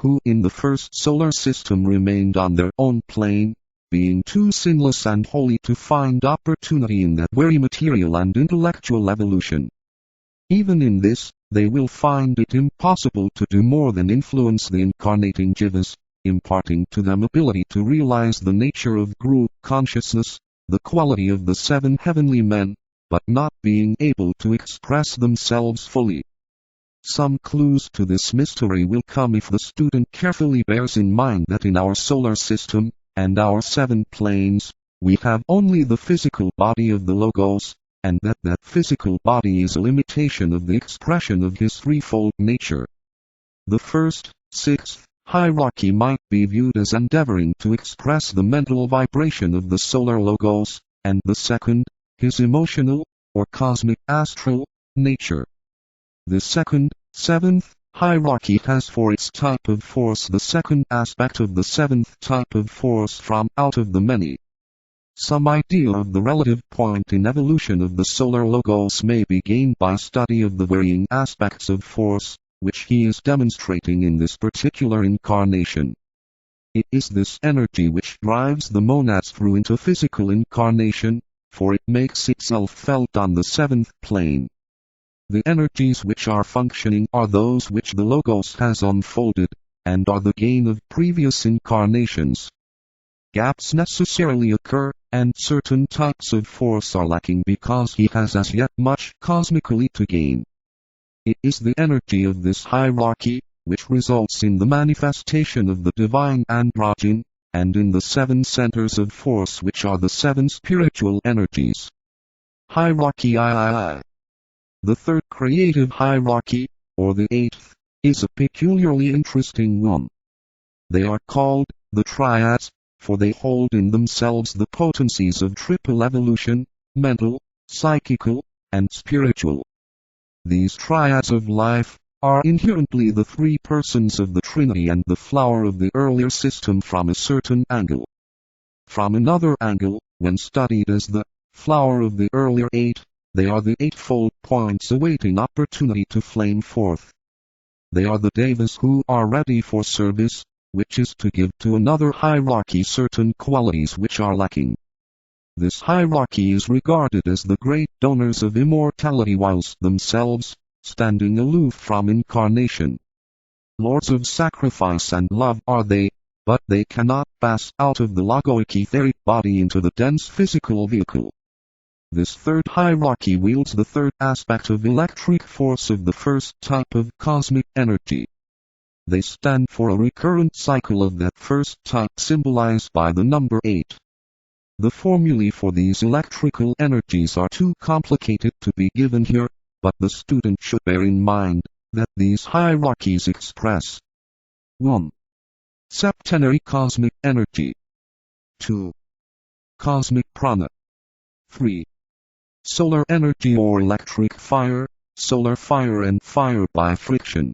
who in the first solar system remained on their own plane, being too sinless and holy to find opportunity in that very material and intellectual evolution. Even in this, they will find it impossible to do more than influence the incarnating jivas, imparting to them ability to realize the nature of group consciousness, the quality of the seven heavenly men, but not being able to express themselves fully. Some clues to this mystery will come if the student carefully bears in mind that in our solar system, and our seven planes, we have only the physical body of the Logos, and that physical body is a limitation of the expression of his threefold nature. The first, sixth, hierarchy might be viewed as endeavoring to express the mental vibration of the solar Logos, and the second, his emotional, or cosmic astral, nature. The second, seventh, hierarchy has for its type of force the second aspect of the seventh type of force from out of the many. Some idea of the relative point in evolution of the solar Logos may be gained by study of the varying aspects of force, which he is demonstrating in this particular incarnation. It is this energy which drives the monads through into physical incarnation, for it makes itself felt on the seventh plane. The energies which are functioning are those which the Logos has unfolded, and are the gain of previous incarnations. Gaps necessarily occur, and certain types of force are lacking because he has as yet much cosmically to gain. It is the energy of this hierarchy, which results in the manifestation of the divine androgen, and in the seven centers of force which are the seven spiritual energies. Hierarchy III. The third creative hierarchy, or the eighth, is a peculiarly interesting one. They are called the triads, for they hold in themselves the potencies of triple evolution, mental, psychical, and spiritual. These triads of life are inherently the three persons of the Trinity and the flower of the earlier system from a certain angle. From another angle, when studied as the flower of the earlier eight, they are the eightfold points awaiting opportunity to flame forth. They are the devas who are ready for service, which is to give to another hierarchy certain qualities which are lacking. This hierarchy is regarded as the great donors of immortality whilst themselves, standing aloof from incarnation. Lords of sacrifice and love are they, but they cannot pass out of the logoic etheric body into the dense physical vehicle. This third hierarchy wields the third aspect of electric force of the first type of cosmic energy. They stand for a recurrent cycle of that first type symbolized by the number 8. The formulae for these electrical energies are too complicated to be given here, but the student should bear in mind that these hierarchies express 1. Septenary cosmic energy. 2. Cosmic prana. 3. Solar energy or electric fire, solar fire and fire by friction.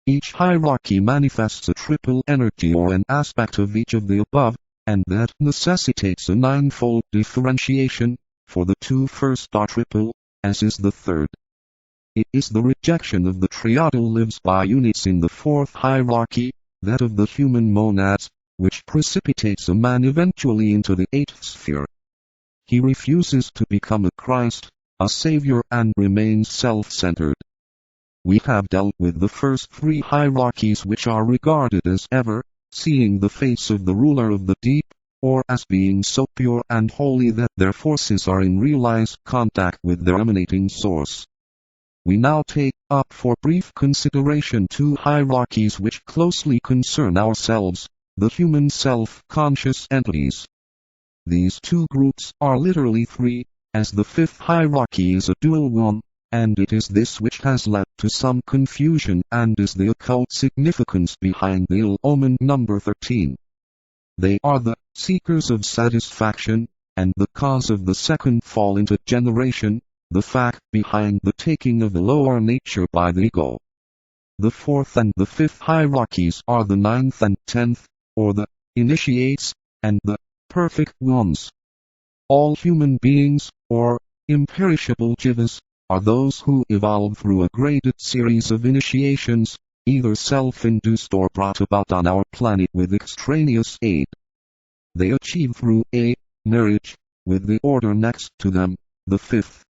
Each hierarchy manifests a triple energy or an aspect of each of the above, and that necessitates a ninefold differentiation, for the two first are triple, as is the third. It is the rejection of the triadal lives by units in the fourth hierarchy, that of the human monads, which precipitates a man eventually into the eighth sphere. He refuses to become a Christ, a Savior, and remains self-centered. We have dealt with the first three hierarchies, which are regarded as ever seeing the face of the ruler of the deep, or as being so pure and holy that their forces are in realized contact with their emanating source. We now take up for brief consideration two hierarchies which closely concern ourselves, the human self-conscious entities. These two groups are literally three, as the fifth hierarchy is a dual one, and it is this which has led to some confusion and is the occult significance behind the ill-omened number 13. They are the seekers of satisfaction, and the cause of the second fall into generation, the fact behind the taking of the lower nature by the ego. The fourth and the fifth hierarchies are the ninth and 10th, or the initiates, and the perfect ones. All human beings, or imperishable jivas, are those who evolve through a graded series of initiations, either self-induced or brought about on our planet with extraneous aid. They achieve through a marriage with the order next to them, the fifth.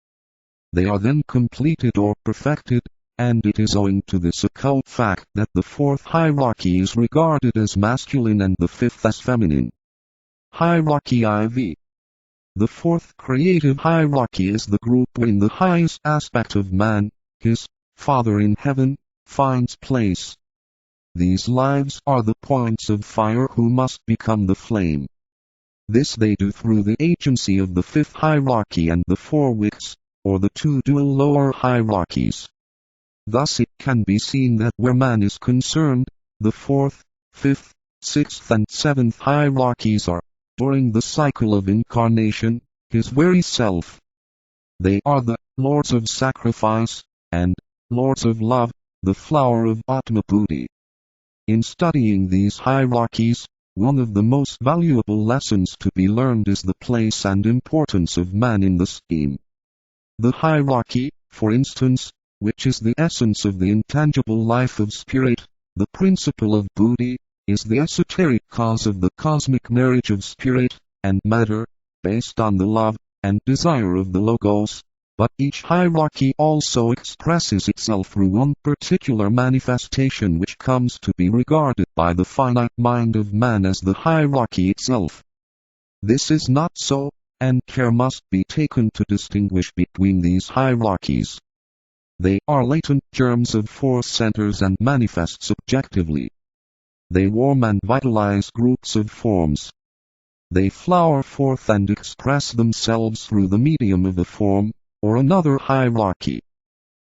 They are then completed or perfected, and it is owing to this occult fact that the fourth hierarchy is regarded as masculine and the fifth as feminine. Hierarchy IV. The fourth creative hierarchy is the group wherein the highest aspect of man, his Father in heaven, finds place. These lives are the points of fire who must become the flame. This they do through the agency of the fifth hierarchy and the four wicks, or the two dual lower hierarchies. Thus it can be seen that where man is concerned, the fourth, fifth, sixth and seventh hierarchies are, during the cycle of incarnation, his very self. They are the lords of sacrifice, and lords of love, the flower of Atma Buddhi. In studying these hierarchies, one of the most valuable lessons to be learned is the place and importance of man in the scheme. The hierarchy, for instance, which is the essence of the intangible life of spirit, the principle of Buddhi, is the esoteric cause of the cosmic marriage of spirit and matter, based on the love and desire of the Logos, but each hierarchy also expresses itself through one particular manifestation which comes to be regarded by the finite mind of man as the hierarchy itself. This is not so, and care must be taken to distinguish between these hierarchies. They are latent germs of force centers and manifest subjectively. They warm and vitalize groups of forms. They flower forth and express themselves through the medium of a form, or another hierarchy.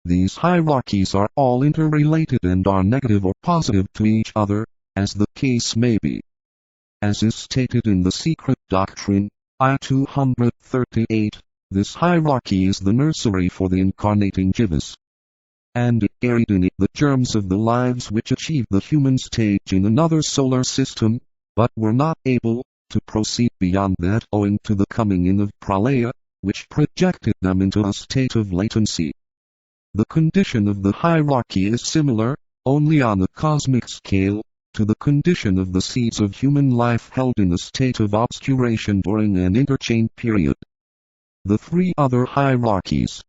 These hierarchies are all interrelated and are negative or positive to each other, as the case may be. As is stated in the Secret Doctrine, I-238, this hierarchy is the nursery for the incarnating jivas. And it carried in it the germs of the lives which achieved the human stage in another solar system, but were not able to proceed beyond that owing to the coming in of Pralaya, which projected them into a state of latency. The condition of the hierarchy is similar, only on a cosmic scale, to the condition of the seeds of human life held in a state of obscuration during an interchain period. The three other hierarchies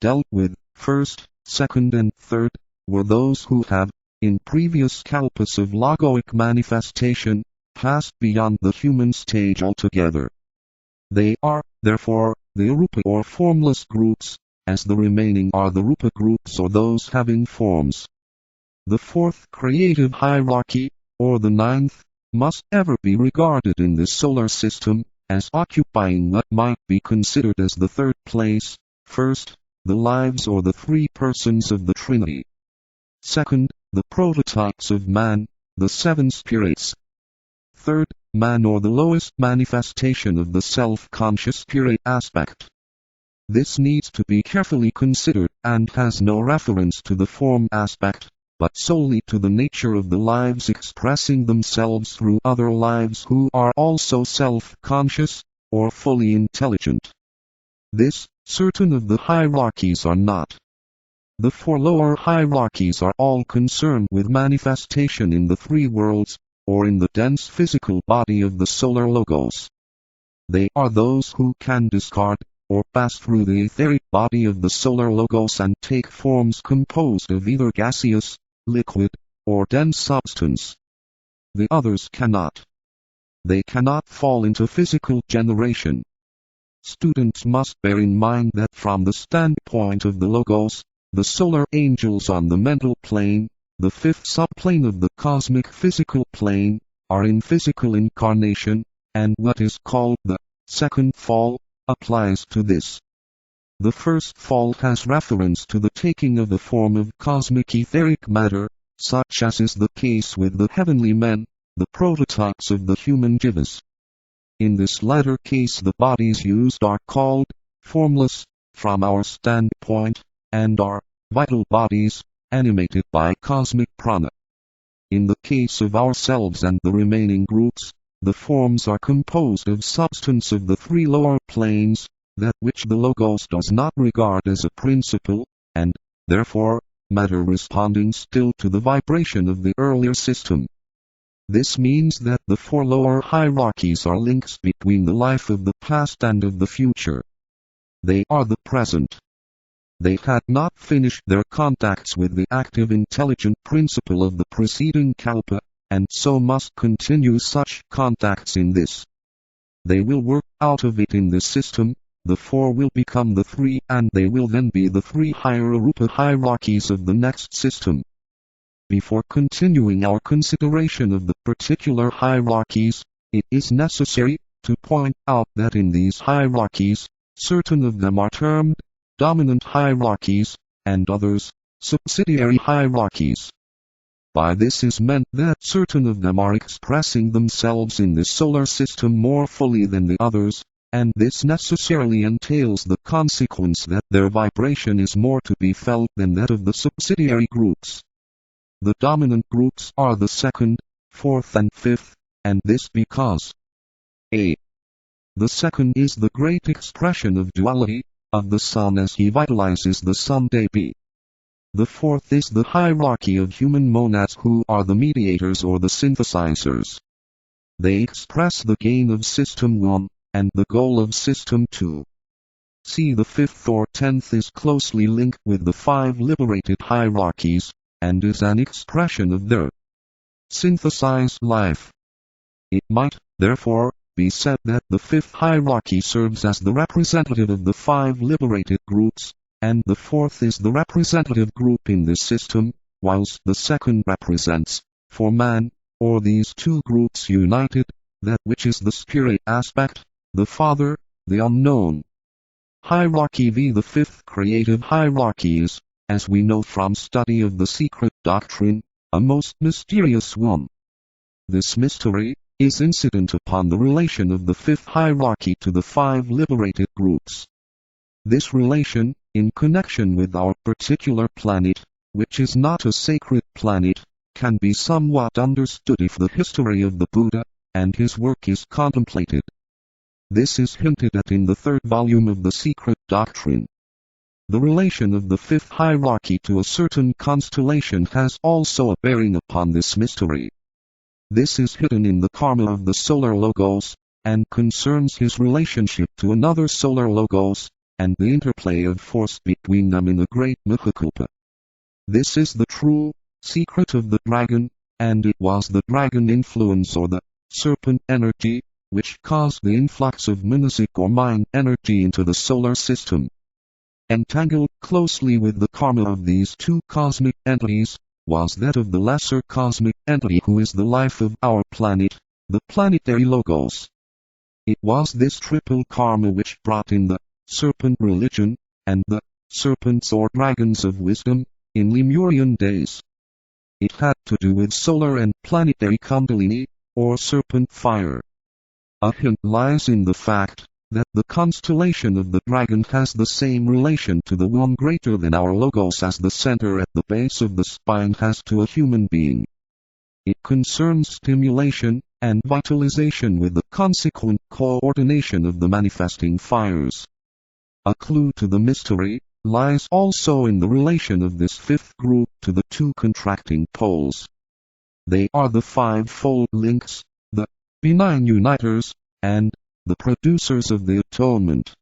dealt with, first, second and third, were those who have, in previous kalpas of logoic manifestation, passed beyond the human stage altogether. They are, therefore, the arupa or formless groups, as the remaining are the rupa groups or those having forms. The fourth creative hierarchy, or the ninth, must ever be regarded in this solar system, as occupying what might be considered as the third place, first, the lives or the three persons of the Trinity. Second, the prototypes of man, the seven spirits. Third, man or the lowest manifestation of the self-conscious spirit aspect. This needs to be carefully considered and has no reference to the form aspect, but solely to the nature of the lives expressing themselves through other lives who are also self-conscious, or fully intelligent. This, certain of the hierarchies are not. The four lower hierarchies are all concerned with manifestation in the three worlds, or in the dense physical body of the solar logos. They are those who can discard, or pass through the etheric body of the solar logos and take forms composed of either gaseous, liquid, or dense substance. The others cannot. They cannot fall into physical generation. Students must bear in mind that from the standpoint of the logos, the solar angels on the mental plane, the fifth subplane of the cosmic physical plane, are in physical incarnation, and what is called the second fall applies to this. The first fall has reference to the taking of a form of cosmic etheric matter, such as is the case with the heavenly men, the prototypes of the human jivas. In this latter case the bodies used are called formless, from our standpoint, and are vital bodies, animated by cosmic prana. In the case of ourselves and the remaining groups, the forms are composed of substance of the three lower planes, that which the Logos does not regard as a principle, and, therefore, matter responding still to the vibration of the earlier system. This means that the four lower hierarchies are links between the life of the past and of the future. They are the present. They had not finished their contacts with the active intelligent principle of the preceding kalpa, and so must continue such contacts in this. They will work out of it in this system. The four will become the three, and they will then be the three higher arupa hierarchies of the next system. Before continuing our consideration of the particular hierarchies, it is necessary to point out that in these hierarchies, certain of them are termed dominant hierarchies, and others subsidiary hierarchies. By this is meant that certain of them are expressing themselves in the solar system more fully than the others, and this necessarily entails the consequence that their vibration is more to be felt than that of the subsidiary groups. The dominant groups are the second, fourth and fifth, and this because a. The second is the great expression of duality, of the sun as he vitalizes the sun-day. B. The fourth is the hierarchy of human monads who are the mediators or the synthesizers. They express the gain of System 1, and the goal of System 2. See, the fifth or 10th is closely linked with the five liberated hierarchies, and is an expression of their synthesized life. It might, therefore, be said that the fifth hierarchy serves as the representative of the five liberated groups, and the fourth is the representative group in this system, whilst the second represents, for man, or these two groups united, that which is the spirit aspect, the Father, the unknown. Hierarchy V. The fifth creative hierarchy is, as we know from study of the secret doctrine, a most mysterious one. This mystery is incident upon the relation of the fifth hierarchy to the five liberated groups. This relation, in connection with our particular planet, which is not a sacred planet, can be somewhat understood if the history of the Buddha and his work is contemplated. This is hinted at in the third volume of the Secret Doctrine. The relation of the fifth hierarchy to a certain constellation has also a bearing upon this mystery. This is hidden in the karma of the solar logos, and concerns his relationship to another solar logos, and the interplay of force between them in a great Mahakulpa. This is the true secret of the dragon, and it was the dragon influence or the serpent energy, which caused the influx of manasic or mind energy into the solar system. Entangled closely with the karma of these two cosmic entities, was that of the lesser cosmic entity who is the life of our planet, the planetary logos. It was this triple karma which brought in the serpent religion, and the serpents or dragons of wisdom, in Lemurian days. It had to do with solar and planetary kundalini, or serpent fire. A hint lies in the fact that the constellation of the dragon has the same relation to the one greater than our logos as the center at the base of the spine has to a human being. It concerns stimulation and vitalization with the consequent coordination of the manifesting fires. A clue to the mystery lies also in the relation of this fifth group to the two contracting poles. They are the five-fold links, the benign uniters, and the producers of the atonement.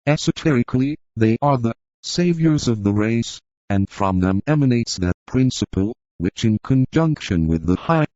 Esoterically, they are the saviors of the race, and from them emanates that principle, which in conjunction with the high